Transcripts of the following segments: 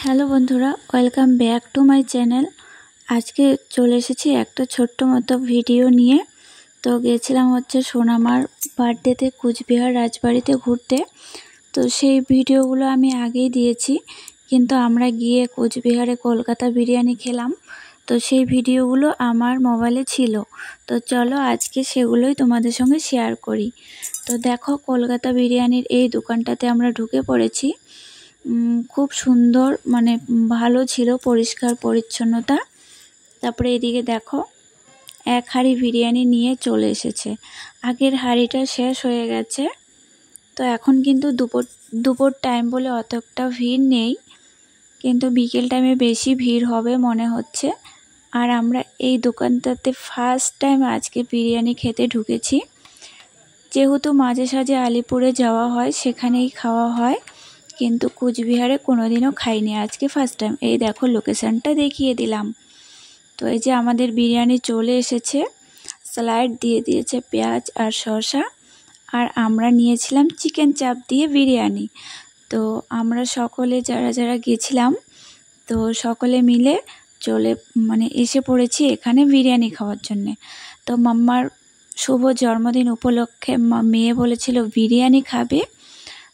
Hello বন্ধুরা, welcome back to my channel. আজকে চলে এসেছি একটা ছোট্ট মতো ভিডিও নিয়ে। তো গেছিলাম সোনামার বার্থডেতে কুচবিহার রাজবাড়িতে ঘুরতে। তো সেই ভিডিওগুলো আমি আগেই দিয়েছি, কিন্তু আমরা গিয়ে কুচবিহারে কলকাতা বিরিয়ানি খেলাম। তো সেই ভিডিওগুলো আমার মোবাইলে ছিল। তো চলো আজকে সেগুলোই তোমাদের সঙ্গে শেয়ার করি। তো দেখো, কলকাতা বিরিয়ানির এই দোকানটাতে আমরা ঢুকে পড়েছি। খুব সুন্দর, মানে ভালো ছিল, পরিষ্কার পরিচ্ছন্নতা। তারপরে এদিকে দেখো, এক হাঁড়ি বিরিয়ানি নিয়ে চলে এসেছে। আগের হাঁড়িটা শেষ হয়ে গেছে। তো এখন কিন্তু দুপুর টাইম বলে অতটা ভিড় নেই, কিন্তু বিকেল টাইমে বেশি ভিড় হবে মনে হচ্ছে। আর আমরা এই দোকানটাতে ফার্স্ট টাইম আজকে বিরিয়ানি খেতে ঢুকেছি। যেহেতু মাঝে সাঝে আলিপুরে যাওয়া হয়, সেখানেই খাওয়া হয়, কিন্তু কুচবিহারে কোনোদিনও খাইনি, আজকে ফার্স্ট টাইম। এই দেখো, লোকেশনটা দেখিয়ে দিলাম। তো এই যে আমাদের বিরিয়ানি চলে এসেছে, স্যালাড দিয়ে দিয়েছে, পেঁয়াজ আর শসা। আর আমরা নিয়েছিলাম চিকেন চাপ দিয়ে বিরিয়ানি। তো আমরা সকলে যারা যারা গেছিলাম, তো সকলে মিলে এসে পড়েছি এখানে বিরিয়ানি খাওয়ার জন্যে। তো মাম্মার শুভ জন্মদিন উপলক্ষে মেয়ে বলেছিল বিরিয়ানি খাবে,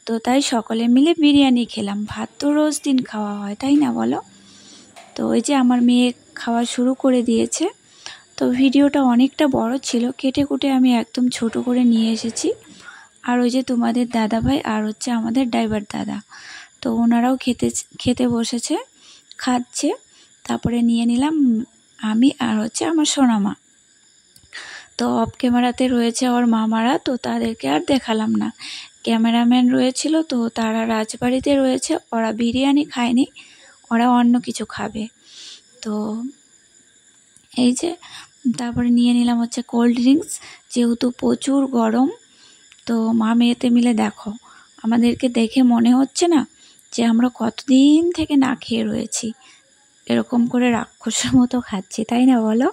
তো তাই সকলে মিলে বিরিয়ানি খেলাম। ভাত তো রোজ দিন খাওয়া হয়, তাই না বলো? তো ওই যে আমার মেয়ে খাওয়া শুরু করে দিয়েছে। তো ভিডিওটা অনেকটা বড় ছিল, কেটে কুটে আমি একদম ছোট করে নিয়ে এসেছি। আর ওই যে তোমাদের দাদা ভাই আর আমাদের ড্রাইভার দাদা, তো ওনারাও খেতে বসেছে, খাচ্ছে। তারপরে নিয়ে নিলাম আমি আর আমার সোনামা। তো অফ ক্যামেরাতে রয়েছে ওর মামারা, তো তাদেরকে আর দেখালাম না। ক্যামেরাম্যান রয়েছিল, তো তারা রাজবাড়িতে রয়েছে, ওরা বিরিয়ানি খায়নি, ওরা অন্য কিছু খাবে। তো এই যে তারপরে নিয়ে নিলাম কোল্ড ড্রিঙ্কস, যেহেতু প্রচুর গরম। তো মা মেয়েতে মিলে দেখো, আমাদেরকে দেখে মনে হচ্ছে না যে আমরা কতদিন থেকে না খেয়ে রয়েছি, এরকম করে রাক্ষসের মতো খাচ্ছি, তাই না বলো?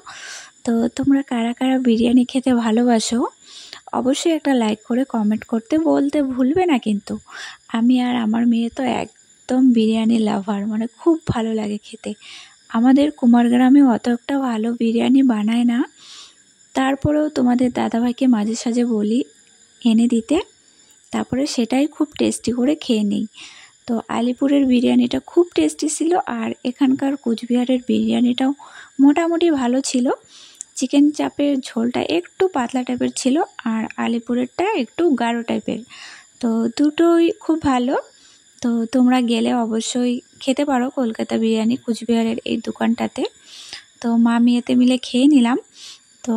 তো তোমরা কারা কারা বিরিয়ানি খেতে ভালোবাসো, অবশ্যই একটা লাইক করে কমেন্ট করতে বলতে ভুলবে না কিন্তু। আমি আর আমার মেয়ে তো একদম বিরিয়ানি লাভার, মানে খুব ভালো লাগে খেতে। আমাদের কুমারগ্রামে অত একটা ভালো বিরিয়ানি বানায় না, তারপরেও তোমাদের দাদাভাইকে মাঝে সাঝে বলি এনে দিতে, তারপরে সেটাই খুব টেস্টি করে খেয়ে নিই। তো আলিপুরের বিরিয়ানিটা খুব টেস্টি ছিল, আর এখানকার কুচবিহারের বিরিয়ানিটাও মোটামুটি ভালো ছিল। চিকেন চাপের ঝোলটা একটু পাতলা টাইপের ছিল, আর আলিপুরেরটা একটু গাঢ় টাইপের। তো দুটোই খুব ভালো। তো তোমরা গেলে অবশ্যই খেতে পারো কলকাতা বিরিয়ানি কুচবিহারের এই দোকানটাতে। তো মা মেয়েতে মিলে খেয়ে নিলাম। তো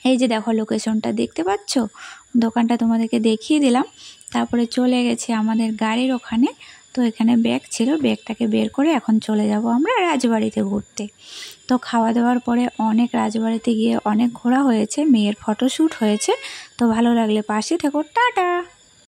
এই যে দেখো, লোকেশনটা দেখতে পাচ্ছ, দোকানটা তোমাদেরকে দেখিয়ে দিলাম। তারপরে চলে গেছি আমাদের গাড়ির ওখানে। তো এখানে ব্যাগ ছিল, ব্যাগটাকে বের করে এখন চলে যাব আমরা রাজবাড়িতে ঘুরতে। তো খাওয়া দাওয়ার পরে অনেক রাজবাড়িতে গিয়ে অনেক ঘোরা হয়েছে, মেয়ের ফটোশ্যুট হয়েছে। তো ভালো লাগলে পাশে থেকো, টাটা।